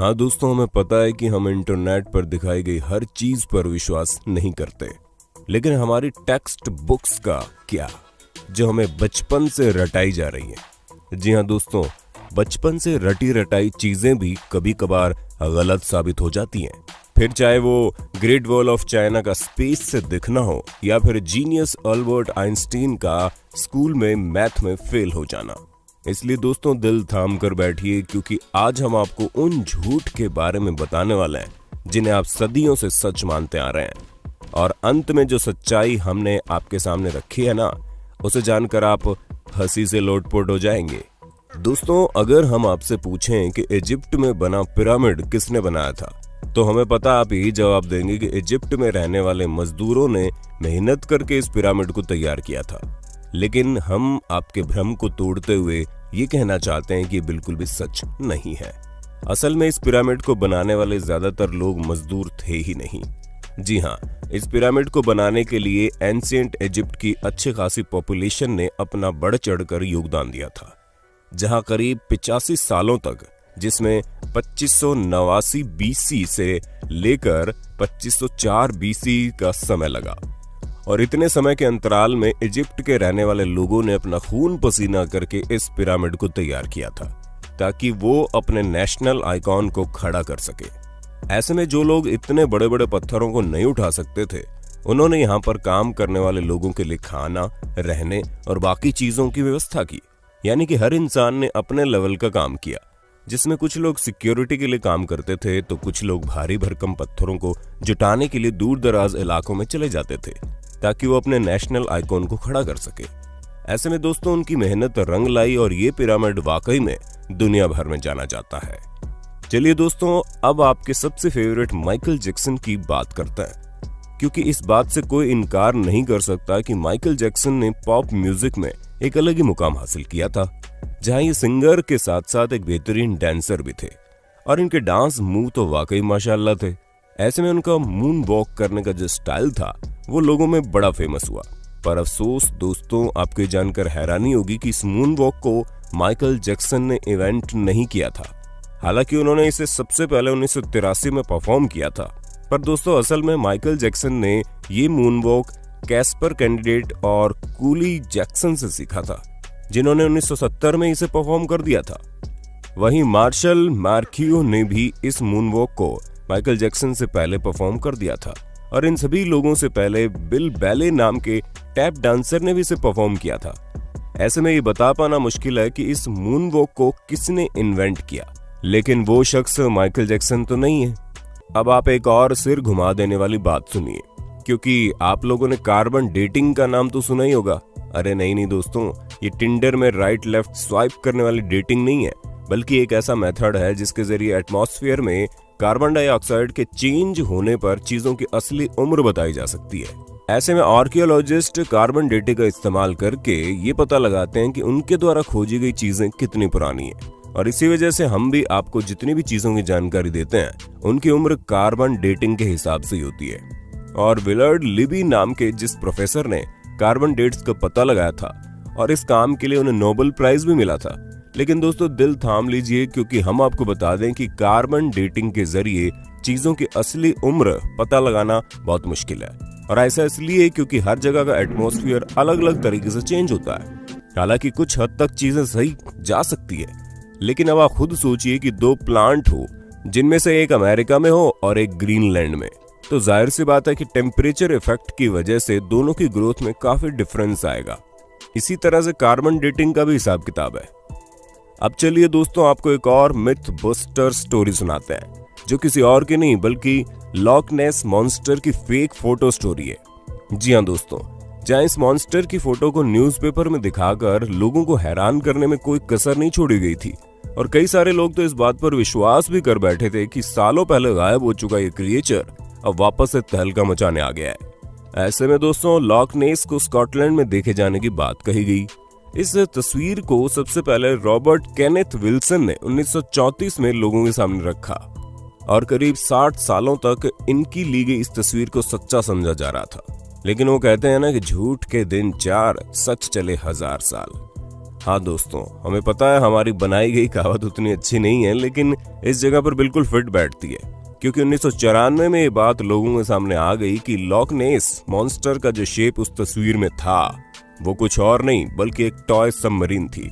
हाँ दोस्तों, हमें पता है कि हम इंटरनेट पर दिखाई गई हर चीज पर विश्वास नहीं करते, लेकिन हमारी टेक्स्ट बुक्स का क्या, जो हमें बचपन से रटाई जा रही है। जी हाँ दोस्तों, बचपन से रटी रटाई चीजें भी कभी कभार गलत साबित हो जाती हैं। फिर चाहे वो ग्रेट वॉल ऑफ चाइना का स्पेस से दिखना हो या फिर जीनियस अल्बर्ट आइंस्टीन का स्कूल में मैथ में फेल हो जाना। इसलिए दोस्तों दिल थाम कर बैठिए, क्योंकि आज हम आपको उन झूठ के बारे में बताने वाले हैं जिन्हें आप सदियों से सच मानते आ रहे हैं। और अंत में जो सच्चाई हमने आपके सामने रखी है ना, उसे जानकर आप हंसी से लोटपोट हो जाएंगे। दोस्तों, अगर हम आपसे पूछें कि इजिप्ट में बना पिरामिड किसने बनाया था, तो हमें पता आप यही जवाब देंगे कि इजिप्ट में रहने वाले मजदूरों ने मेहनत करके इस पिरामिड को तैयार किया था। लेकिन हम आपके भ्रम को तोड़ते हुए ये कहना चाहते हैं कि ये बिल्कुल भी सच नहीं है। असल में इस पिरामिड को बनाने वाले ज्यादातर लोग मजदूर थे ही नहीं। जी हाँ, इस पिरामिड को बनाने के लिए एंशिएंट इजिप्ट की अच्छी खासी पॉपुलेशन ने अपना बढ़ चढ़कर योगदान दिया था, जहां करीब 85 सालों तक, जिसमें 2589 बीसी से लेकर 2504 बीसी का समय लगा। और इतने समय के अंतराल में इजिप्ट के रहने वाले लोगों ने अपना खून पसीना करके इस पिरामिड को तैयार किया था, ताकि वो अपने नेशनल आइकॉन को खड़ा कर सके। ऐसे में जो लोग इतने बड़े बड़े पत्थरों को नहीं उठा सकते थे, उन्होंने यहाँ पर काम करने वाले लोगों के लिए खाना, रहने और बाकी चीजों की व्यवस्था की। यानी कि हर इंसान ने अपने लेवल का काम किया, जिसमें कुछ लोग सिक्योरिटी के लिए काम करते थे, तो कुछ लोग भारी भरकम पत्थरों को जुटाने के लिए दूर दराज इलाकों में चले जाते थे, ताकि वो अपने नेशनल आइकॉन को खड़ा कर सके। ऐसे में दोस्तों उनकी मेहनत रंग लाई और ये पिरामिड वाकई में दुनिया भर में जाना जाता है। चलिए दोस्तों, अब आपके सबसे फेवरेट माइकल जैक्सन की बात करते हैं, क्योंकि इस बात से कोई इनकार नहीं कर सकता कि माइकल जैक्सन ने पॉप म्यूजिक में एक अलग ही मुकाम हासिल किया था, जहां ये सिंगर के साथ साथ एक बेहतरीन डांसर भी थे और इनके डांस मूव तो वाकई माशाल्लाह थे। ऐसे में उनका मून वॉक करने का जो स्टाइल था वो लोगों में बड़ा फेमस हुआ। पर अफसोस दोस्तों, आपको जानकर हैरानी होगी कि इस मून वॉक को माइकल जैक्सन ने इवेंट नहीं किया था। हालांकि उन्होंने इसे सबसे पहले 1983 में परफॉर्म किया था। पर दोस्तों असल में माइकल जैक्सन ने ये मून वॉक कैस्पर कैंडिडेट और कूली जैक्सन से सीखा था, जिन्होंने 1970 में इसे परफॉर्म कर दिया था। वहीं मार्शल मार्कियो ने भी इस मून वॉक को माइकल जैक्सन से पहले परफॉर्म कर दिया था, और इन सभी लोगों से पहले बिल बैले नाम के टैप डांसर ने भी इसे परफॉर्म किया था। ऐसे में ये बता पाना मुश्किल है कि इस मून वॉक को किसने इन्वेंट किया, लेकिन वो शख्स माइकल जैक्सन तो नहीं है। अब आप एक और सिर घुमा देने वाली बात सुनिए, क्योंकि आप लोगों ने कार्बन डेटिंग का नाम तो सुना ही होगा। अरे नहीं दोस्तों, ये टिंडर में राइट लेफ्ट स्वाइप करने वाली डेटिंग नहीं है, बल्कि एक ऐसा मेथड है जिसके जरिए एटमॉस्फेयर में कार्बन डाइऑक्साइड के चेंज होने पर चीजों की असली उम्र बताई जा सकती है। ऐसे में आर्कियोलॉजिस्ट कार्बन डेटिंग का इस्तेमाल करके ये पता लगाते हैं कि उनके द्वारा खोजी गई चीजें कितनी पुरानी हैं, और इसी वजह से हम भी आपको जितनी भी चीजों की जानकारी देते हैं उनकी उम्र कार्बन डेटिंग के हिसाब से ही होती है। और विलर्ड लिबी नाम के जिस प्रोफेसर ने कार्बन डेट्स का पता लगाया था, और इस काम के लिए उन्हें नोबेल प्राइज भी मिला था। लेकिन दोस्तों दिल थाम लीजिए, क्योंकि हम आपको बता दें कि कार्बन डेटिंग के जरिए चीजों की असली उम्र पता लगाना बहुत मुश्किल है। और ऐसा इसलिए क्योंकि हर जगह का एटमॉस्फेयर अलग अलग तरीके से चेंज होता है। हालांकि कुछ हद तक चीजें सही जा सकती है, लेकिन अब आप खुद सोचिए कि दो प्लांट हो, जिनमें से एक अमेरिका में हो और एक ग्रीनलैंड में, तो जाहिर सी बात है कि टेम्परेचर इफेक्ट की वजह से दोनों की ग्रोथ में काफी डिफरेंस आएगा। इसी तरह से कार्बन डेटिंग का भी हिसाब किताब है। अब चलिए दोस्तों, आपको एक और मिथ बस्टर स्टोरी सुनाते हैं, जो किसी और की नहीं बल्कि लॉक नेस मॉन्स्टर की फेक फोटो स्टोरी है। जी हाँ दोस्तों, जहां इस मॉन्स्टर की फोटो को न्यूज़पेपर में दिखाकर लोगों को हैरान करने में कोई कसर नहीं छोड़ी गई थी, और कई सारे लोग तो इस बात पर विश्वास भी कर बैठे थे कि सालों पहले गायब हो चुका ये क्रिएचर अब वापस से तहलका मचाने आ गया है। ऐसे में दोस्तों लॉक नेस को स्कॉटलैंड में देखे जाने की बात कही गई। इस तस्वीर को सबसे पहले रॉबर्ट केनेथ विल्सन ने 1934 में लोगों के सामने रखा, और करीब 60 सालों तक इनकी ली गई इस तस्वीर को सच्चा समझा जा रहा था। लेकिन वो कहते हैं ना कि झूठ के दिन 4, सच चले 1000 साल। हाँ दोस्तों, हमें पता है हमारी बनाई गई कहावत उतनी अच्छी नहीं है, लेकिन इस जगह पर बिल्कुल फिट बैठती है, क्योंकि 1994 में ये बात लोगों के सामने आ गई कि लॉक नेस मॉन्स्टर का जो शेप उस तस्वीर में था वो कुछ और नहीं बल्कि एक टॉय सबमरीन थी,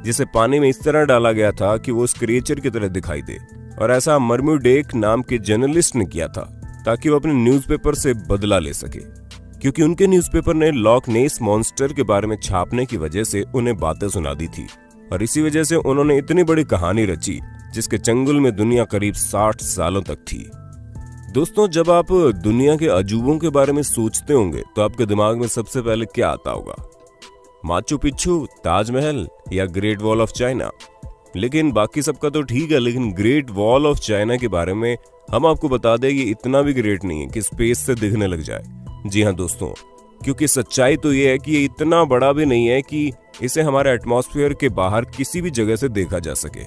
जिसे पानी में इस तरह डाला गया था कि वो उस क्रिएचर की तरह दिखाई दे। और ऐसा मर्म्यूडेक नाम के जर्नलिस्ट ने किया था ताकि वो अपने न्यूज़पेपर से बदला ले सके, क्योंकि उनके न्यूज़पेपर ने लॉक नेस मॉन्स्टर के बारे में छापने की वजह से उन्हें बातें सुना दी थी। और इसी वजह से उन्होंने इतनी बड़ी कहानी रची जिसके चंगुल में दुनिया करीब 60 सालों तक थी। दोस्तों, जब आप दुनिया के अजूबों के बारे में सोचते होंगे तो आपके दिमाग में सबसे पहले क्या आता होगा? माचू पिच्चू, ताजमहल या ग्रेट वॉल ऑफ चाइना? लेकिन बाकी सबका तो ठीक है, लेकिन ग्रेट वॉल ऑफ चाइना के बारे में हम आपको बता दें कि इतना भी ग्रेट नहीं है कि स्पेस से दिखने लग जाए। जी हाँ दोस्तों, क्योंकि सच्चाई तो ये है कि ये इतना बड़ा भी नहीं है कि इसे हमारे एटमॉस्फेयर के बाहर किसी भी जगह से देखा जा सके,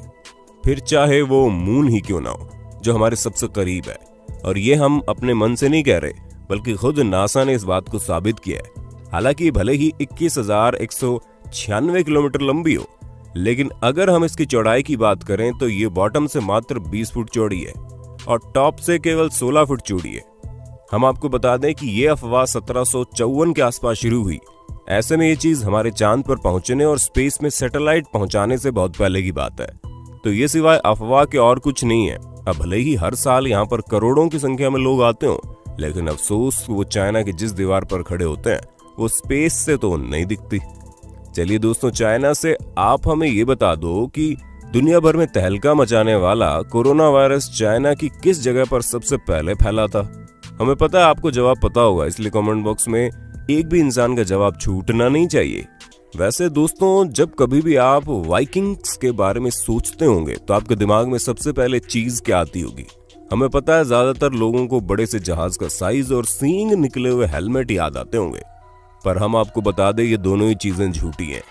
फिर चाहे वो मून ही क्यों ना हो, जो हमारे सबसे करीब है। और ये हम अपने मन से नहीं कह रहे, बल्कि खुद नासा ने इस बात को साबित किया है। हालांकि भले ही 21,196 किलोमीटर लंबी हो, लेकिन अगर हम इसकी चौड़ाई की बात करें तो ये बॉटम से मात्र 20 फुट चौड़ी है और टॉप से केवल 16 फुट चौड़ी है। हम आपको बता दें कि ये अफवाह 1754 के आसपास शुरू हुई। ऐसे में ये चीज हमारे चांद पर पहुंचने और स्पेस में सैटेलाइट पहुंचाने से बहुत पहले की बात है, तो ये सिवाय अफवाह के और कुछ नहीं है। अब भले ही हर साल यहाँ पर करोड़ों की संख्या में लोग आते हो, लेकिन अफसोस वो चाइना की जिस दीवार पर खड़े होते हैं वो स्पेस से तो नहीं दिखती। चलिए दोस्तों, चाइना से आप हमें ये बता दो कि दुनिया भर में तहलका मचाने वाला कोरोना वायरस चाइना की किस जगह पर सबसे पहले फैला था? हमें पता है आपको जवाब पता होगा, इसलिए कमेंट बॉक्स में एक भी इंसान का जवाब छूटना नहीं चाहिए। वैसे दोस्तों, जब कभी भी आप वाइकिंग्स के बारे में सोचते होंगे तो आपके दिमाग में सबसे पहले चीज क्या आती होगी? हमें पता है ज्यादातर लोगों को बड़े से जहाज का साइज और सींग निकले हुए हेलमेट याद आते होंगे, पर हम आपको बता दें ये दोनों ही चीजें झूठी हैं,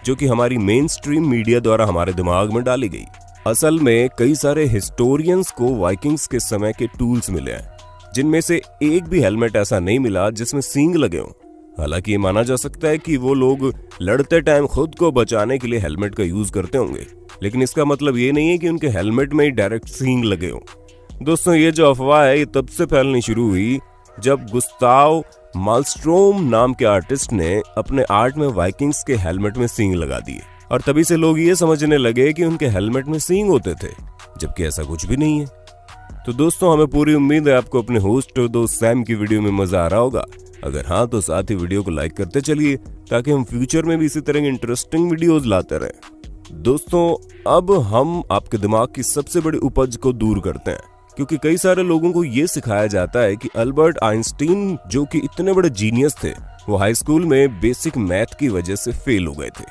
जो कि हमारी मेन स्ट्रीम मीडिया द्वारा हमारे दिमाग में डाली गई। असल में कई सारे हिस्टोरियंस को वाइकिंग्स के समय के टूल्स मिले हैं, जिनमें से एक भी हेलमेट ऐसा नहीं मिला जिसमें सींग लगे हों। हालांकि ये माना जा सकता है कि वो लोग लड़ते टाइम खुद को बचाने के लिए हेलमेट का यूज करते होंगे, लेकिन इसका मतलब ये नहीं है कि उनके हेलमेट में ही डायरेक्ट सींग लगे हों। दोस्तों, ये जो अफवाह है ये तब से फैलनी शुरू हुई जब गुस्ताव मालस्ट्रोम नाम के आर्टिस्ट ने अपने आर्ट में वाइकिंग्स के हेलमेट में सींग लगा दिए, और तभी से लोग ये समझने लगे कि उनके हेलमेट में सींग होते थे, जबकि ऐसा कुछ भी नहीं है। तो दोस्तों, हमें पूरी उम्मीद है आपको अपने होस्ट और दोस्त सैम की वीडियो में मजा आ रहा होगा। अगर हाँ तो साथ ही वीडियो को लाइक करते चलिए, ताकि हम फ्यूचर में भी इसी तरह की इंटरेस्टिंग वीडियोस लाते रहें। दोस्तों, अब हम आपके दिमाग की सबसे बड़ी उपज को दूर करते हैं, क्योंकि कई सारे लोगों को ये सिखाया जाता है कि अल्बर्ट आइंस्टीन, जो कि इतने बड़े जीनियस थे, वो हाई स्कूल में बेसिक मैथ की वजह से फेल हो गए थे।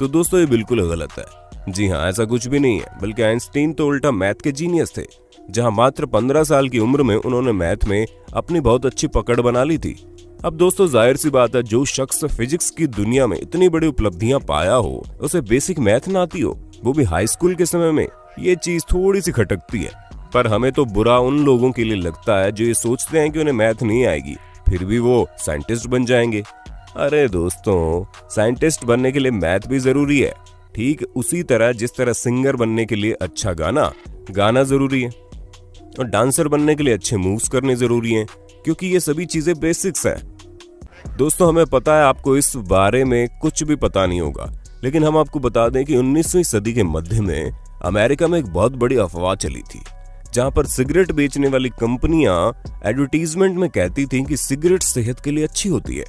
तो दोस्तों, ये बिल्कुल गलत है। जी हाँ, ऐसा कुछ भी नहीं है, बल्कि आइंस्टीन तो उल्टा मैथ के जीनियस थे। जहां मात्र 15 साल की उम्र में उन्होंने मैथ में अपनी बहुत अच्छी पकड़ बना ली थी। अब दोस्तों, जाहिर सी बात है, जो शख्स फिजिक्स की दुनिया में इतनी बड़ी उपलब्धियां पाया हो, उसे बेसिक मैथ ना आती हो, वो भी हाई स्कूल के समय में, ये चीज थोड़ी सी खटकती है। पर हमें तो बुरा उन लोगों के लिए लगता है जो ये सोचते हैं कि उन्हें मैथ नहीं आएगी, फिर भी वो साइंटिस्ट बन जाएंगे। अरे दोस्तों, साइंटिस्ट बनने के लिए मैथ भी जरूरी है, ठीक उसी तरह जिस तरह सिंगर बनने के लिए अच्छा गाना जरूरी है, और डांसर बनने के लिए अच्छे मूव्स करने जरूरी हैं, क्योंकि ये सभी चीजें बेसिक्स हैं। दोस्तों, हमें पता है आपको इस बारे में कुछ भी पता नहीं होगा, लेकिन हम आपको बता दें कि 19वीं सदी के मध्य में अमेरिका में एक बहुत बड़ी अफवाह चली थी, जहां पर सिगरेट बेचने वाली कंपनियां एडवर्टीजमेंट में कहती थीं कि सिगरेट सेहत के लिए अच्छी होती है।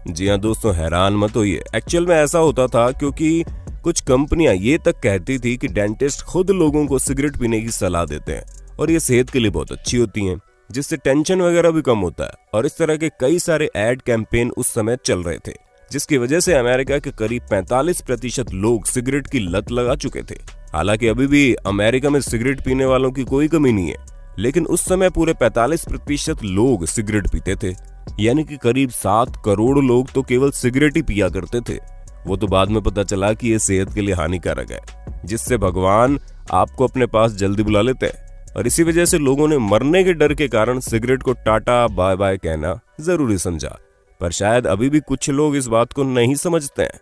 जी हाँ दोस्तों, हैरान मत होइए, एक्चुअल में ऐसा होता था क्योंकि कुछ कंपनियां ये तक कहती थी कि डेंटिस्ट खुद लोगों को सिगरेट पीने की सलाह देते हैं और ये सेहत के लिए बहुत अच्छी होती हैं, जिससे टेंशन वगैरह भी कम होता है। और इस तरह के कई सारे एड कैंपेन उस समय चल रहे थे, जिसकी वजह से अमेरिका के करीब 45% लोग सिगरेट की लत लगा चुके थे। हालांकि अभी भी अमेरिका में सिगरेट पीने वालों की कोई कमी नहीं है, लेकिन उस समय पूरे 45% लोग सिगरेट पीते थे, यानी कि करीब 7 करोड़ लोग तो केवल सिगरेट ही पिया करते थे। वो तो बाद में पता चला कि ये सेहत के लिए हानिकारक है, जिससे भगवान आपको अपने पास जल्दी बुला लेते हैं, और इसी वजह से लोगों ने मरने के डर के कारण सिगरेट को टाटा बाय बाय कहना जरूरी समझा। पर शायद अभी भी कुछ लोग इस बात को नहीं समझते हैं।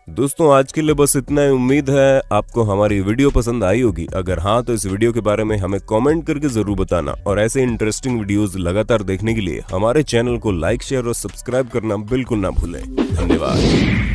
दोस्तों आज के लिए बस इतना ही। उम्मीद है आपको हमारी वीडियो पसंद आई होगी। अगर हाँ तो इस वीडियो के बारे में हमें कमेंट करके जरूर बताना और ऐसे इंटरेस्टिंग वीडियोस लगातार देखने के लिए हमारे चैनल को लाइक शेयर और सब्सक्राइब करना बिल्कुल ना भूलें। धन्यवाद।